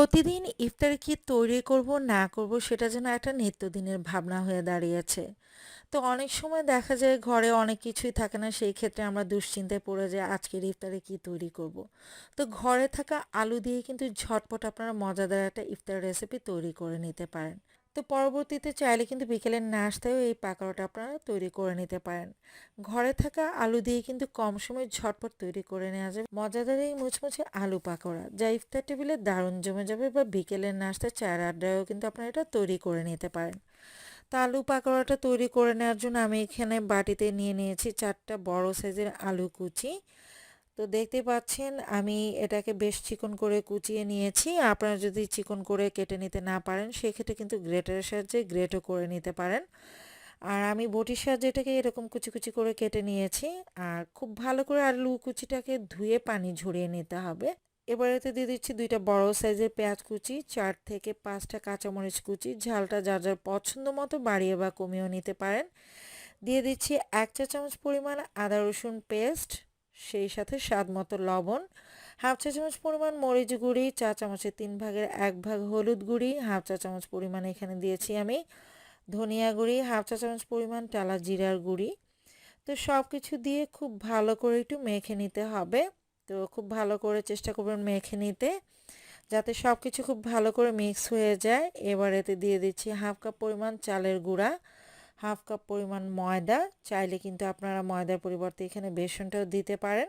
প্রতিদিন ইফতারে কি তৈরি করব না করব সেটা যেন একটা নিত্যদিনের ভাবনা হয়ে দাঁড়িয়েছে। তো অনেক সময় দেখা যায় ঘরে অনেক কিছুই থাকে না, সেই ক্ষেত্রে আমরা দুশ্চিন্তায় পড়ে যাই আজকের ইফতারে কি তৈরি করব। তো ঘরে থাকা আলু দিয়ে কিন্তু ঝটপট আপনারা মজাদার একটা ইফতার রেসিপি তৈরি করে নিতে পারেন। তো পরবর্তীতে চাইলে কিন্তু বিকেলের নাস্তায়ও এই পাকোড়াটা আপনারা তৈরি করে নিতে পারেন। ঘরে থাকা আলু দিয়ে কিন্তু কম সময়ে ঝটপট তৈরি করে নেওয়া যাবে মজাদার এই মুচমুচে আলু পাকোড়া, যা ইফতার টেবিলে দারুণ জমে যাবে, বা বিকেলের নাস্তা চায়ের আড্ডায়ও কিন্তু আপনারা এটা তৈরি করে নিতে পারেন। তো আলু পাকোড়াটা তৈরি করে নেওয়ার জন্য আমি এখানে বাটিতে নিয়ে নিয়েছি 4টা বড় সাইজের আলু কুচি। তো দেখতে পাচ্ছেন আমি এটাকে বেশ চিকন করে কুচিয়ে নিয়েছি। আপনারা যদি চিকন করে কেটে নিতে না পারেন সেক্ষেত্রে কিন্তু গ্রেটারের সাহায্যে গ্রেটও করে নিতে পারেন। আর আমি বটির সাহায্যে এটাকে এরকম কুচি কুচি করে কেটে নিয়েছি। আর খুব ভালো করে আলু কুচিটাকে ধুয়ে পানি ঝরিয়ে নিতে হবে। এবার এতে দিয়ে দিচ্ছি 2টা বড় সাইজের পেঁয়াজ কুচি, 4 থেকে 5টা কাঁচামরিচ কুচি, ঝালটা যার যার পছন্দ মতো বাড়িয়ে বা কমিয়েও নিতে পারেন। দিয়ে দিচ্ছি 1 চা চামচ পরিমাণ আদা রসুন পেস্ট, সেই সাথে স্বাদ মতো লবণ, হাফ চা চামচ পরিমাণ মরিচ গুঁড়ি, চা চামচের 3 ভাগের 1 ভাগ হলুদ গুঁড়ি, হাফ চা চামচ পরিমাণ এখানে দিয়েছি আমি ধনিয়া গুঁড়ি, হাফ চা চামচ পরিমাণ টালা জিরার গুঁড়ি। তো সব কিছু দিয়ে খুব ভালো করে একটু মেখে নিতে হবে। তো খুব ভালো করে চেষ্টা করবেন মেখে নিতে, যাতে সব কিছু খুব ভালো করে মিক্স হয়ে যায়। এবার এতে দিয়ে দিচ্ছি হাফ কাপ পরিমাণ চালের গুঁড়া, হাফ কাপ পরিমাণ ময়দা, চাইলে কিন্তু আপনারা ময়দার পরিবর্তে এখানে বেসনটাও দিতে পারেন।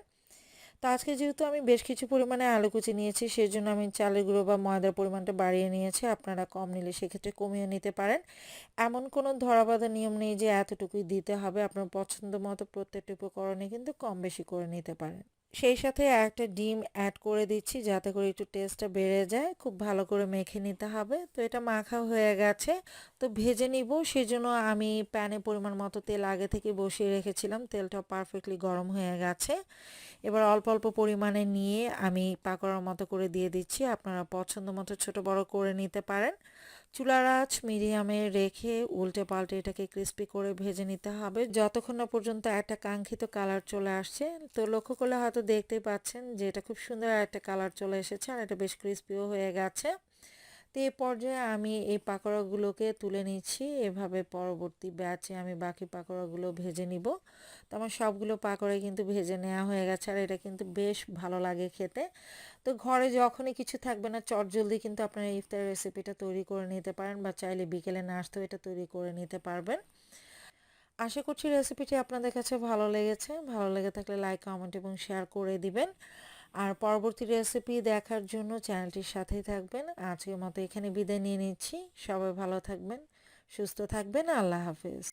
তো আজকে যেহেতু আমি বেশ কিছু পরিমাণে আলু কুচি নিয়েছি, সেই জন্য আমি চালের গুঁড়ো বা ময়দার পরিমাণটা বাড়িয়ে নিয়েছি। আপনারা কম নিলে সেক্ষেত্রে কমিয়ে নিতে পারেন। এমন কোনো ধরাবাঁধা নিয়ম নেই যে এতটুকুই দিতে হবে, আপনার পছন্দ মতো প্রত্যেকটি উপকরণে কিন্তু কম বেশি করে নিতে পারেন। সেই সাথে একটা ডিম অ্যাড করে দিচ্ছি যাতে করে একটু টেস্টটা বেড়ে যায়। খুব ভালো করে মেখে নিতে হবে। তো এটা মাখা হয়ে গেছে, তো ভেজে নিব। সেজন্য আমি প্যানে পরিমাণ মতো তেল আগে থেকে বসিয়ে রেখেছিলাম, তেলটা পারফেক্টলি গরম হয়ে গেছে। এবার অল্প অল্প পরিমাণে নিয়ে আমি পাকোড়ার মতো করে দিয়ে দিচ্ছি। আপনারা পছন্দ মতো ছোট বড় করে নিতে পারেন। চুলার আঁচ মিডিয়ামে রেখে উল্টে পাল্টে এটাকে ক্রিস্পি করে ভেজে নিতে হবে যতক্ষণ না পর্যন্ত একটা কাঙ্ক্ষিত কালার চলে আসছে। তো লক্ষ্য করলে হয়তো দেখতেই পাচ্ছেন যে এটা খুব সুন্দর একটা কালার চলে এসেছে, আর এটা বেশ ক্রিস্পিও হয়ে গেছে। তো এই পর্যায়ে আমি এই পাকোড়াগুলোকে তুলে নিচ্ছি। এভাবে পরবর্তী ব্যাচে আমি বাকি পাকোড়াগুলো ভেজে নিব। তো আমার সবগুলো পাকোড়াই কিন্তু ভেজে নেওয়া হয়ে গেছে, আর এটা কিন্তু বেশ ভালো লাগে খেতে। তো ঘরে যখনই কিছু থাকবে না, চটজলদি কিন্তু আপনারা ইফতার রেসিপিটা তৈরি করে নিতে পারেন, বা চাইলে বিকেলে নাস্তাও এটা তৈরি করে নিতে পারবেন। আশা করছি রেসিপিটি আপনাদের কাছে ভালো লেগেছে। ভালো লেগে থাকলে লাইক, কমেন্ট এবং শেয়ার করে দিবেন। আর পরবর্তী রেসিপি দেখার জন্য চ্যানেলটির সাথেই থাকবেন। আজকের মতো এখানে বিদায় নিয়ে নিচ্ছি। সবাই ভালো থাকবেন, সুস্থ থাকবেন। আল্লাহ হাফেজ।